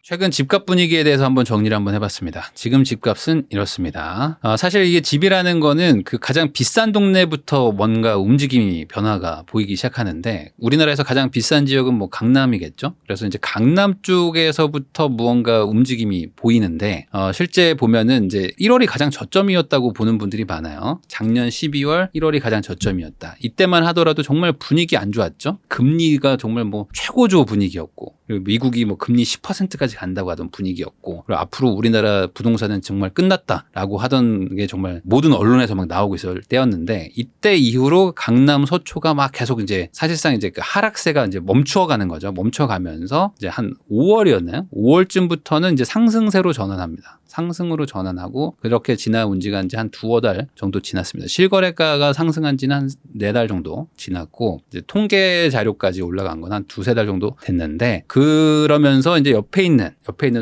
최근 집값 분위기에 대해서 한번 정리를 한번 해봤습니다. 지금 집값은 이렇습니다. 사실 이게 집이라는 거는 그 가장 비싼 동네부터 뭔가 움직임이 변화가 보이기 시작하는데 우리나라에서 가장 비싼 지역은 뭐 강남이겠죠. 그래서 이제 강남 쪽에서부터 무언가 움직임이 보이는데 실제 보면은 이제 1월이 가장 저점이었다고 보는 분들이 많아요. 작년 12월 1월이 가장 저점이었다. 이때만 하더라도 정말 분위기 안 좋았죠. 금리가 정말 뭐 최고조 분위기였고 그리고 미국이 뭐 금리 10%까지 간다고 하던 분위기였고 그리고 앞으로 우리나라 부동산은 정말 끝났다라고 하던 게 정말 모든 언론에서 막 나오고 있을 때였는데 이때 이후로 강남 서초가 막 계속 이제 사실상 이제 그 하락세가 이제 멈춰가는 거죠. 멈춰가면서 이제 한 5월이었나요? 5월쯤부터는 이제 상승세로 전환합니다. 상승으로 전환하고 그렇게 지나온 지가 이제 한 두어 달 정도 지났습니다. 실거래가가 상승한 지는 한 4달 정도 지났고 이제 통계 자료까지 올라간 건 한 두세 달 정도 됐는데 그러면서 이제 옆에 있는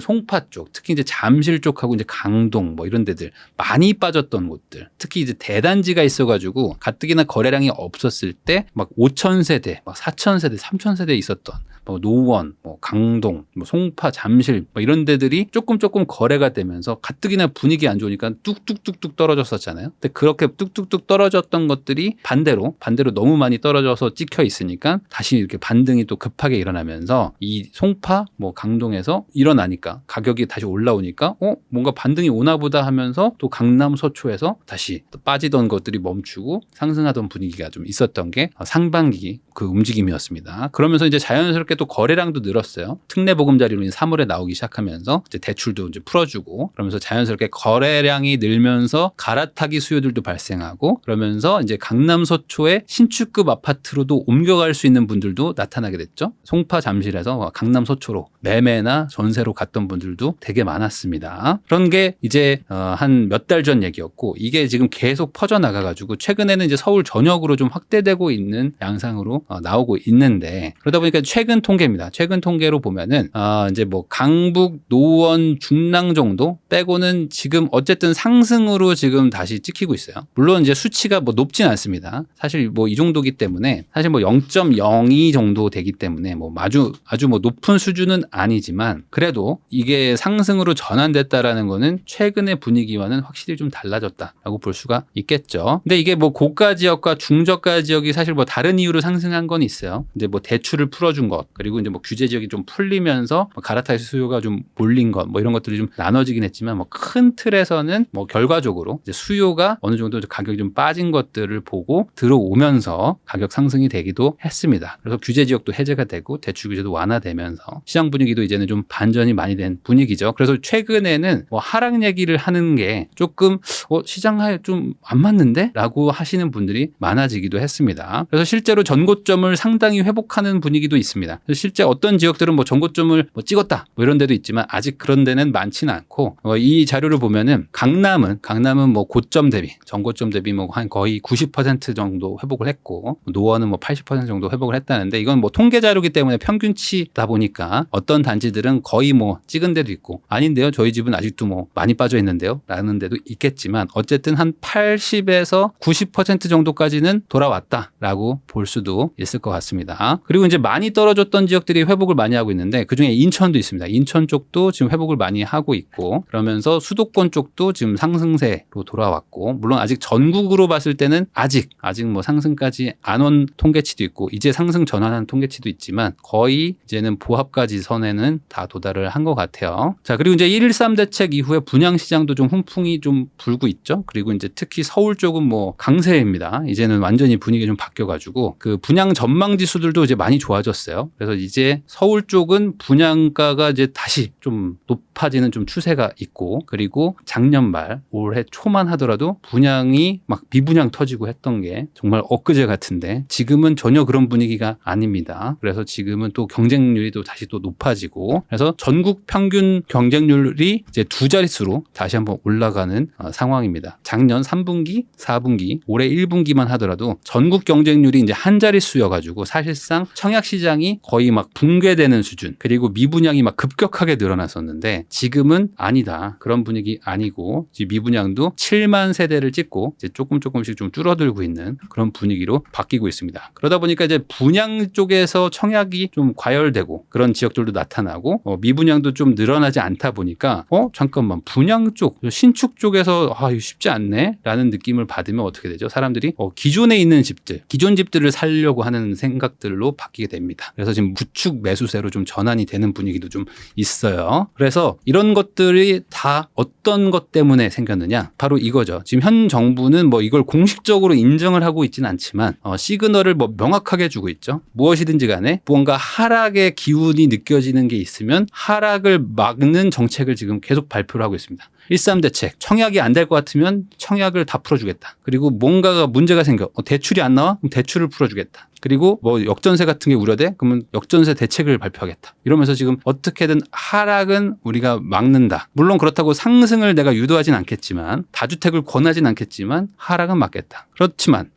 송파 쪽 특히 이제 잠실 쪽하고 이제 강동 뭐 이런 데들 많이 빠졌던 곳들 특히 이제 대단지가 있어가지고 가뜩이나 거래량이 없었을 때 막 5,000세대, 막 4,000세대, 3,000세대 있었던 뭐 노원, 뭐 강동, 뭐 송파, 잠실 뭐 이런 데들이 조금 거래가 되면서 가뜩이나 분위기 안 좋으니까 뚝뚝뚝뚝 떨어졌었잖아요. 근데 그렇게 뚝뚝뚝 떨어졌던 것들이 반대로 너무 많이 떨어져서 찍혀 있으니까 다시 이렇게 반등이 또 급하게 일어나면서 이 송파, 뭐 강동에서 일어나니까 가격이 다시 올라오니까 뭔가 반등이 오나 보다 하면서 또 강남 서초에서 다시 또 빠지던 것들이 멈추고 상승하던 분위기가 좀 있었던 게 상반기 그 움직임이었습니다. 그러면서 이제 자연스럽게 또 거래량도 늘었어요. 특례 보금자리로 3월에 나오기 시작하면서 이제 대출도 이제 풀어주고 그러면서 자연스럽게 거래량이 늘면서 갈아타기 수요들도 발생하고 그러면서 이제 강남 서초의 신축급 아파트로도 옮겨갈 수 있는 분들도 나타나게 됐죠. 송파 잠실에서 강남 서초로 매매나 전세로 갔던 분들도 되게 많았습니다. 그런 게 이제 한 몇 달 전 얘기였고 이게 지금 계속 퍼져나가가지고 최근에는 이제 서울 전역으로 좀 확대되고 있는 양상으로 나오고 있는데 그러다 보니까 최근 통계입니다. 최근 통계로 보면은 이제 뭐 강북, 노원, 중랑 정도 빼고는 지금 어쨌든 상승으로 지금 다시 찍히고 있어요. 물론 이제 수치가 뭐 높진 않습니다. 사실 뭐 이 정도기 때문에 사실 뭐 0.02 정도 되기 때문에 뭐 아주 뭐 높은 수준은 아니지만 그래도 이게 상승으로 전환됐다라는 거는 최근의 분위기와는 확실히 좀 달라졌다라고 볼 수가 있겠죠. 근데 이게 뭐 고가 지역과 중저가 지역이 사실 뭐 다른 이유로 상승한 건 있어요. 이제 뭐 대출을 풀어준 것 그리고 이제 뭐 규제 지역이 좀 풀리면서 뭐 갈아탈 수요가 좀 몰린 것 뭐 이런 것들이 좀 나눠지긴 했지만 뭐 큰 틀에서는 뭐 결과적으로 이제 수요가 어느 정도 가격이 좀 빠진 것들을 보고 들어오면서 가격 상승이 되기도 했습니다. 그래서 규제 지역도 해제가 되고 대출 규제도 완화되면서 시장 분위기도 이제는 좀 반전이 많이 된 분위기죠. 그래서 최근에는 뭐 하락 얘기를 하는 게 조금 시장에 좀 안 맞는데? 라고 하시는 분들이 많아지기도 했습니다. 그래서 실제로 전고점을 상당히 회복하는 분위기도 있습니다. 실제 어떤 지역들은 뭐 전고점을 뭐 찍었다 뭐 이런 데도 있지만 아직 그런 데는 많지는 않고 이 자료를 보면은 강남은 뭐 고점 대비 전고점 대비 뭐 한 거의 90% 정도 회복을 했고 노원은 뭐 80% 정도 회복을 했다는데 이건 뭐 통계 자료이기 때문에 평균치다 보니까 어떤 단지들은 거의 뭐 찍은 데도 있고 아닌데요 저희 집은 아직도 뭐 많이 빠져 있는데요 라는 데도 있겠지만 어쨌든 한 80에서 90% 정도까지는 돌아왔다라고 볼 수도 있을 것 같습니다. 그리고 이제 많이 떨어졌던 지역들이 회복을 많이 하고 있는데 그중에 인천도 있습니다. 인천 쪽도 지금 회복을 많이 하고 있고 그러면서 수도권 쪽도 지금 상승세로 돌아왔고 물론 아직 전국으로 봤을 때는 아직 뭐 상승까지 안 온 통계치도 있고 이제 상승 전환한 통계치도 있지만 거의 이제는 보합까지 선에는 다 도달을 한 것 같아요. 자 그리고 이제 1.13 대책 이후에 분양시장도 좀 훈풍이 좀 불고 있죠. 그리고 이제 특히 서울 쪽은 뭐 강세입니다. 이제는 완전히 분위기가 좀 바뀌어가지고 그 분양 전망 지수들도 이제 많이 좋아졌어요. 그래서 이제 서울 쪽은 분양가가 이제 다시 좀 높아지는 좀 추세가 있고 그리고 작년 말 올해 초만 하더라도 분양이 막 비분양 터지고 했던 게 정말 엊그제 같은데 지금은 전혀 그런 분위기가 아닙니다. 그래서 지금은 또 경쟁률이 또 다시 또 높아지고 그래서 전국 평균 경쟁률이 이제 2자릿수로 다시 한번 올라가는 상황입니다. 작년 3분기, 4분기, 올해 1분기만 하더라도 전국 경쟁률이 이제 한 자릿수 필수여가지고 사실상 청약 시장이 거의 막 붕괴되는 수준, 그리고 미분양이 막 급격하게 늘어났었는데 지금은 아니다. 그런 분위기 아니고 지금 미분양도 7만 세대를 찍고 이제 조금씩 좀 줄어들고 있는 그런 분위기로 바뀌고 있습니다. 그러다 보니까 이제 분양 쪽에서 청약이 좀 과열되고 그런 지역들도 나타나고 미분양도 좀 늘어나지 않다 보니까 잠깐만, 분양 쪽, 신축 쪽에서 이거 쉽지 않네 라는 느낌을 받으면 어떻게 되죠? 사람들이 기존에 있는 집들, 기존 집들을 살려고 하는 생각들로 바뀌게 됩니다. 그래서 지금 구축 매수세로 좀 전환이 되는 분위기도 좀 있어요. 그래서 이런 것들이 다 어떤 것 때문에 생겼느냐? 바로 이거죠. 지금 현 정부는 뭐 이걸 공식적으로 인정을 하고 있지는 않지만 시그널을 뭐 명확하게 주고 있죠. 무엇이든지 간에 뭔가 하락의 기운이 느껴지는 게 있으면 하락을 막는 정책을 지금 계속 발표를 하고 있습니다. 1.3 대책, 청약이 안 될 것 같으면 청약을 다 풀어주겠다. 그리고 뭔가가 문제가 생겨, 대출이 안 나와? 그럼 대출을 풀어주겠다. 그리고 뭐 역전세 같은 게 우려돼? 그러면 역전세 대책을 발표하겠다. 이러면서 지금 어떻게든 하락은 우리가 막는다. 물론 그렇다고 상승을 내가 유도하진 않겠지만, 다주택을 권하진 않겠지만 하락은 막겠다.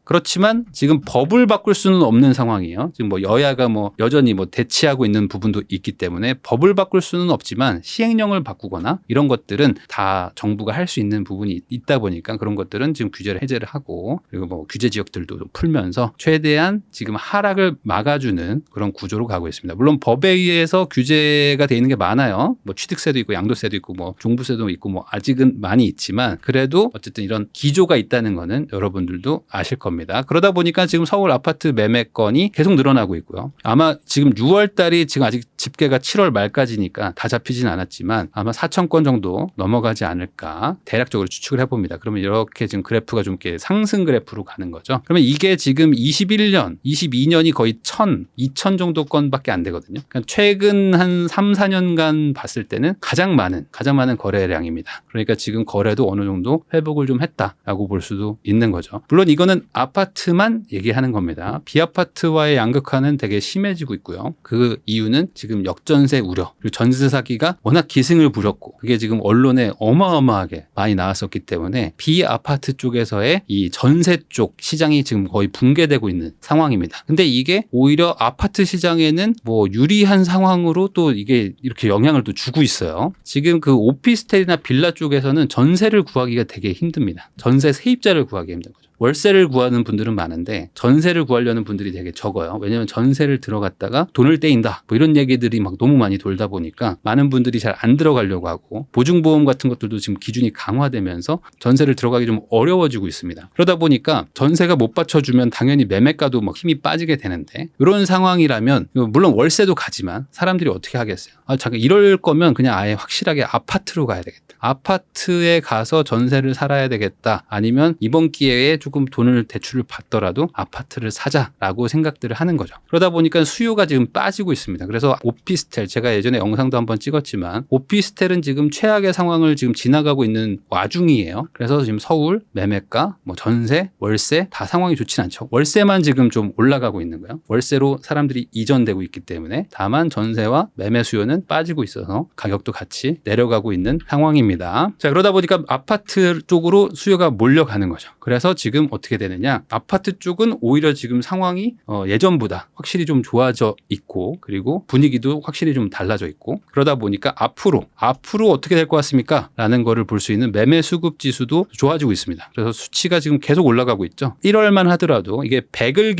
그렇지만 지금 법을 바꿀 수는 없는 상황이에요. 지금 뭐 여야가 뭐 여전히 뭐 대치하고 있는 부분도 있기 때문에 법을 바꿀 수는 없지만 시행령을 바꾸거나 이런 것들은 다 정부가 할 수 있는 부분이 있다 보니까 그런 것들은 지금 규제를 해제를 하고, 그리고 뭐 규제 지역들도 풀면서 최대한 지금 하락을 막아주는 그런 구조로 가고 있습니다. 물론 법에 의해서 규제가 돼 있는 게 많아요. 뭐 취득세도 있고 양도세도 있고 뭐 종부세도 있고 뭐 아직은 많이 있지만 그래도 어쨌든 이런 기조가 있다는 거는 여러분들도 아실 겁니다. 그러다 보니까 지금 서울 아파트 매매건이 계속 늘어나고 있고요. 아마 지금 6월 달이 지금 아직 집계가 7월 말까지니까 다 잡히진 않았지만 아마 4천 건 정도 넘어가지 않을까 대략적으로 추측을 해봅니다. 그러면 이렇게 지금 그래프가 좀 이렇게 상승 그래프로 가는 거죠. 그러면 이게 지금 21년, 22년이 거의 1,000, 2,000 정도 건밖에 안 되거든요. 그러니까 최근 한 3, 4년간 봤을 때는 가장 많은 거래량입니다. 그러니까 지금 거래도 어느 정도 회복을 좀 했다라고 볼 수도 있는 거죠. 물론 이거는 아파트만 얘기하는 겁니다. 비아파트와의 양극화는 되게 심해지고 있고요. 그 이유는 지금 역전세 우려, 그리고 전세 사기가 워낙 기승을 부렸고 그게 지금 언론에 어마어마하게 많이 나왔었기 때문에 비아파트 쪽에서의 이 전세 쪽 시장이 지금 거의 붕괴되고 있는 상황입니다. 근데 이게 오히려 아파트 시장에는 뭐 유리한 상황으로 또 이게 이렇게 영향을 또 주고 있어요. 지금 그 오피스텔이나 빌라 쪽에서는 전세를 구하기가 되게 힘듭니다. 전세 세입자를 구하기 힘든 거죠. 월세를 구하는 분들은 많은데 전세를 구하려는 분들이 되게 적어요. 왜냐하면 전세를 들어갔다가 돈을 떼인다, 뭐 이런 얘기들이 막 너무 많이 돌다 보니까 많은 분들이 잘 안 들어가려고 하고, 보증보험 같은 것들도 지금 기준이 강화되면서 전세를 들어가기 좀 어려워지고 있습니다. 그러다 보니까 전세가 못 받쳐주면 당연히 매매가도 막 힘이 빠지게 되는데, 이런 상황이라면 물론 월세도 가지만 사람들이 어떻게 하겠어요? 잠깐 이럴 거면 그냥 아예 확실하게 아파트로 가야 되겠다. 아파트에 가서 전세를 살아야 되겠다. 아니면 이번 기회에 조금 돈을 대출을 받더라도 아파트를 사자라고 생각들을 하는 거죠. 그러다 보니까 수요가 지금 빠지고 있습니다. 그래서 오피스텔, 제가 예전에 영상도 한번 찍었지만 오피스텔은 지금 최악의 상황을 지금 지나가고 있는 와중이에요. 그래서 지금 서울 매매가, 뭐 전세, 월세 다 상황이 좋진 않죠. 월세만 지금 좀 올라가고 있는 거예요. 월세로 사람들이 이전되고 있기 때문에. 다만 전세와 매매 수요는 빠지고 있어서 가격도 같이 내려가고 있는 상황입니다. 자, 그러다 보니까 아파트 쪽으로 수요가 몰려가는 거죠. 그래서 지금 어떻게 되느냐? 아파트 쪽은 오히려 지금 상황이 예전보다 확실히 좀 좋아져 있고, 그리고 분위기도 확실히 좀 달라져 있고, 그러다 보니까 앞으로 어떻게 될 것 같습니까? 라는 거를 볼 수 있는 매매 수급 지수도 좋아지고 있습니다. 그래서 수치가 지금 계속 올라가고 있죠. 1월만 하더라도 이게 100을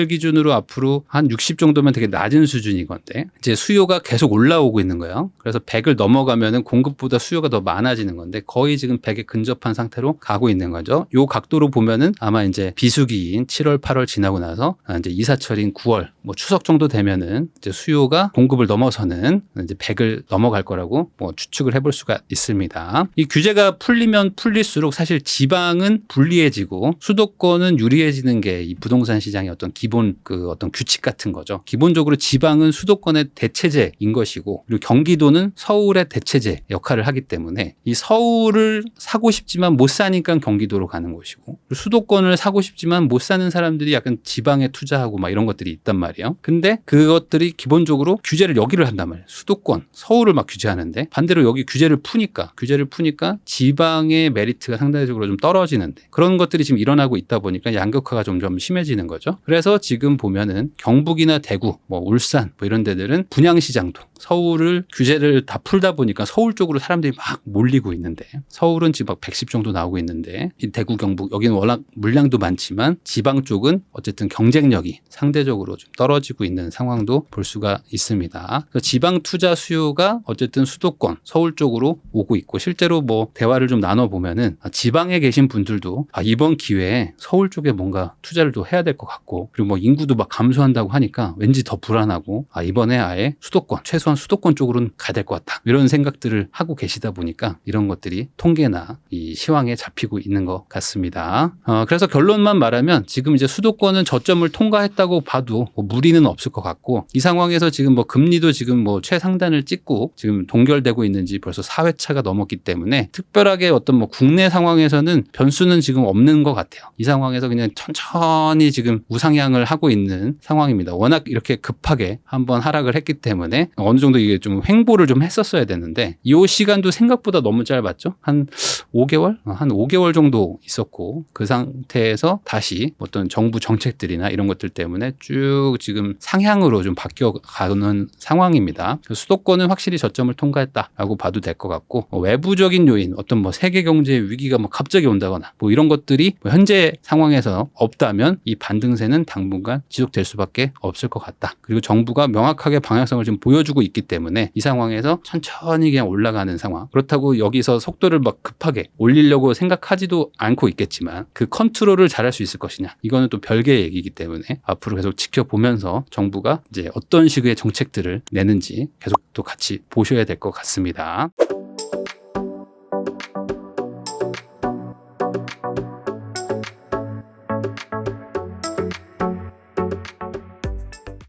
기준으로 앞으로 한 60 정도면 되게 낮은 수준인 건데, 이제 수요가 계속 올라오고 있는 거예요. 그래서 100을 넘어가면은 공급보다 수요가 더 많아지는 건데 거의 지금 100에 근접한 상태로 가고 있는 거죠. 요 각도로 보면은 아마 이제 비수기인 7월, 8월 지나고 나서 이제 이사철인 9월, 뭐 추석 정도 되면은 이제 수요가 공급을 넘어서는 이제 100을 넘어갈 거라고 뭐 추측을 해볼 수가 있습니다. 이 규제가 풀리면 풀릴수록 사실 지방은 불리해지고 수도권은 유리해지는 게 이 부동산 시장의 어떤 기본 어떤 규칙 같은 거죠. 기본적으로 지방은 수도권의 대체제인 것이고, 그리고 경기도는 서울의 대체제 역할을 하기 때문에 이 서울을 사고 싶지만 못 사니까 경기도로 가는 것이고, 되고 수도권을 사고 싶지만 못 사는 사람들이 약간 지방에 투자하고 막 이런 것들이 있단 말이에요. 근데 그것들이 기본적으로 규제를 여기를 한단 말이에요. 수도권, 서울을 막 규제하는데 반대로 여기 규제를 푸니까 지방의 메리트가 상대적으로 좀 떨어지는데 그런 것들이 지금 일어나고 있다 보니까 양극화가 점점 심해지는 거죠. 그래서 지금 보면은 경북이나 대구, 뭐 울산 뭐 이런 데들은 분양시장도 서울을 규제를 다 풀다 보니까 서울 쪽으로 사람들이 막 몰리고 있는데 서울은 지금 막 110 정도 나오고 있는데 이 대구, 경북 여기는 워낙 물량도 많지만 지방 쪽은 어쨌든 경쟁력이 상대적으로 좀 떨어지고 있는 상황도 볼 수가 있습니다. 그래서 지방 투자 수요가 어쨌든 수도권, 서울 쪽으로 오고 있고 실제로 뭐 대화를 좀 나눠보면은 지방에 계신 분들도 이번 기회에 서울 쪽에 뭔가 투자를 또 해야 될 것 같고 그리고 뭐 인구도 막 감소한다고 하니까 왠지 더 불안하고 이번에 아예 수도권, 최소한 수도권 쪽으로는 가야 될 것 같다. 이런 생각들을 하고 계시다 보니까 이런 것들이 통계나 이 시황에 잡히고 있는 것 같습니다. 그래서 결론만 말하면 지금 이제 수도권은 저점을 통과했다고 봐도 뭐 무리는 없을 것 같고 이 상황에서 지금 뭐 금리도 지금 뭐 최상단을 찍고 지금 동결되고 있는지 벌써 4회차가 넘었기 때문에 특별하게 어떤 뭐 국내 상황에서는 변수는 지금 없는 것 같아요. 이 상황에서 그냥 천천히 지금 우상향을 하고 있는 상황입니다. 워낙 이렇게 급하게 한번 하락을 했기 때문에 어느 정도 이게 좀 횡보를 좀 했었어야 되는데 이 시간도 생각보다 너무 짧았죠. 한 5개월? 한 5개월 정도 있었고 그 상태에서 다시 어떤 정부 정책들이나 이런 것들 때문에 쭉 지금 상향으로 좀 바뀌어가는 상황입니다. 수도권은 확실히 저점을 통과했다라고 봐도 될 것 같고 외부적인 요인 어떤 뭐 세계 경제 위기가 뭐 갑자기 온다거나 뭐 이런 것들이 뭐 현재 상황에서 없다면 이 반등세는 당분간 지속될 수밖에 없을 것 같다. 그리고 정부가 명확하게 방향성을 지금 보여주고 있기 때문에 이 상황에서 천천히 그냥 올라가는 상황. 그렇다고 여기서 속도를 막 급하게 올리려고 생각하지도 않고 있겠지만 그 컨트롤을 잘할 수 있을 것이냐. 이거는 또 별개의 얘기이기 때문에 앞으로 계속 지켜보면서 정부가 이제 어떤 식의 정책들을 내는지 계속 또 같이 보셔야 될 것 같습니다.